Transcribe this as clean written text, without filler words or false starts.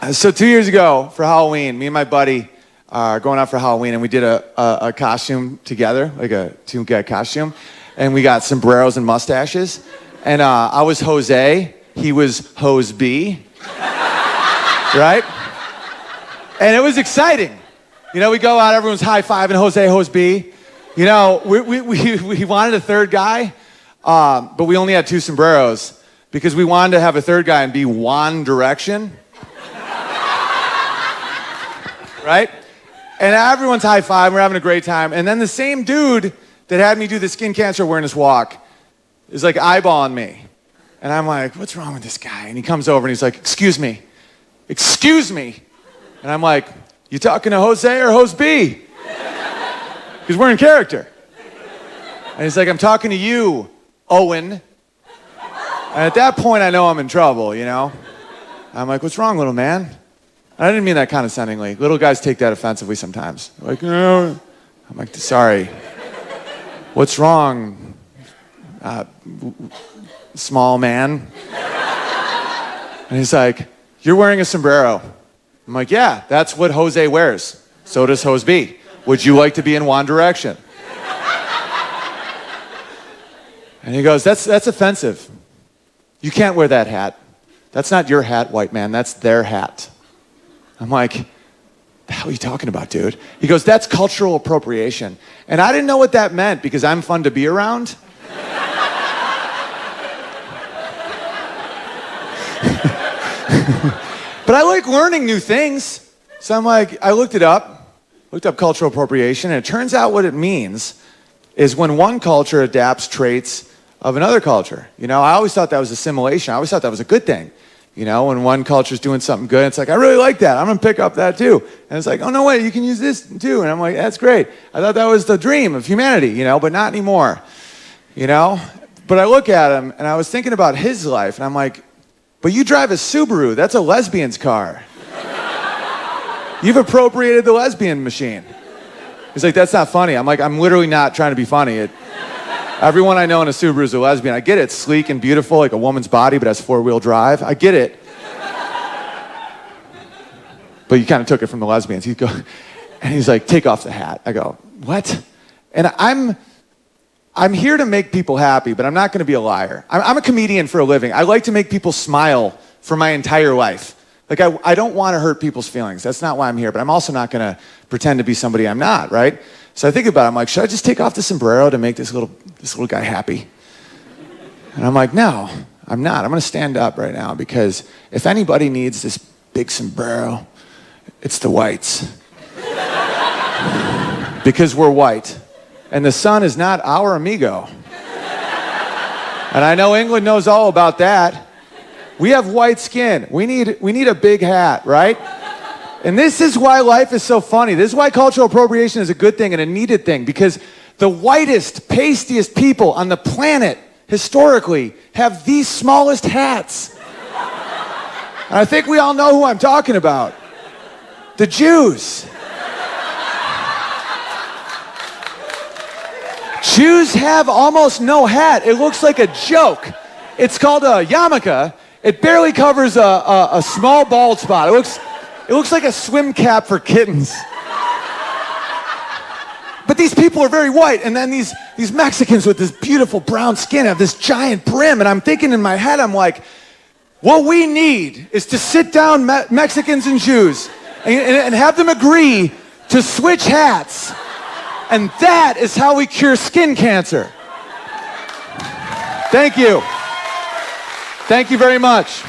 So 2 years ago for Halloween, me and my buddy are going out for Halloween, and we did a costume together, like a two-guy costume, and we got sombreros and mustaches. And I was Jose, he was Hose B, right? And it was exciting. You know, we go out, everyone's high-fiving Jose, Hose B. You know, we wanted a third guy, but we only had two sombreros because we wanted to have a third guy and be One Direction. Right? And everyone's high-fiving, we're having a great time. And then the same dude that had me do the skin cancer awareness walk is like eyeballing me. And I'm like, what's wrong with this guy? And he comes over and he's like, excuse me. And I'm like, you talking to Jose or Hose B? Because we're in character. And he's like, I'm talking to you, Owen. And at that point, I know I'm in trouble, you know? I'm like, what's wrong, little man? And I didn't mean that condescendingly. Little guys take that offensively sometimes. Like, no. I'm like, sorry. What's wrong, small man? And he's like, you're wearing a sombrero. I'm like, yeah, that's what Jose wears. So does Hose B. Would you like to be in One Direction? And he goes, that's offensive. You can't wear that hat. That's not your hat, white man. That's their hat. I'm like, the hell are you talking about, dude? He goes, that's cultural appropriation. And I didn't know what that meant because I'm fun to be around. But I like learning new things. So I'm like, I looked up cultural appropriation, and it turns out what it means is when one culture adapts traits of another culture. You know, I always thought that was assimilation. I always thought that was a good thing. You know, when one culture's doing something good, it's like, I really like that. I'm going to pick up that too. And it's like, oh, no, wait, you can use this too. And I'm like, that's great. I thought that was the dream of humanity, you know, but not anymore. You know? But I look at him, and I was thinking about his life, and I'm like, but you drive a Subaru. That's a lesbian's car. You've appropriated the lesbian machine. He's like, that's not funny. I'm like, I'm literally not trying to be funny. Everyone I know in a Subaru is a lesbian. I get it. It's sleek and beautiful, like a woman's body, but has four-wheel drive. I get it. But you kind of took it from the lesbians. And he's like, take off the hat. I go, what? And I'm here to make people happy, but I'm not going to be a liar. I'm a comedian for a living. I like to make people smile for my entire life. Like, I don't want to hurt people's feelings. That's not why I'm here, but I'm also not going to pretend to be somebody I'm not, right? So I think about it. I'm like, should I just take off the sombrero to make this little guy happy? And I'm like, no, I'm not. I'm going to stand up right now because if anybody needs this big sombrero, it's the whites. Because we're white. And the sun is not our amigo. And I know England knows all about that. We have white skin. We need a big hat, right? And this is why life is so funny. This is why cultural appropriation is a good thing and a needed thing, because the whitest, pastiest people on the planet, historically, have the smallest hats. And I think we all know who I'm talking about. The Jews. Jews have almost no hat. It looks like a joke. It's called a yarmulke. It barely covers a small bald spot. It looks like a swim cap for kittens. But these people are very white, and then these Mexicans with this beautiful brown skin have this giant brim, and I'm thinking in my head, I'm like, what we need is to sit down Mexicans and Jews and have them agree to switch hats. And that is how we cure skin cancer. Thank you. Thank you very much.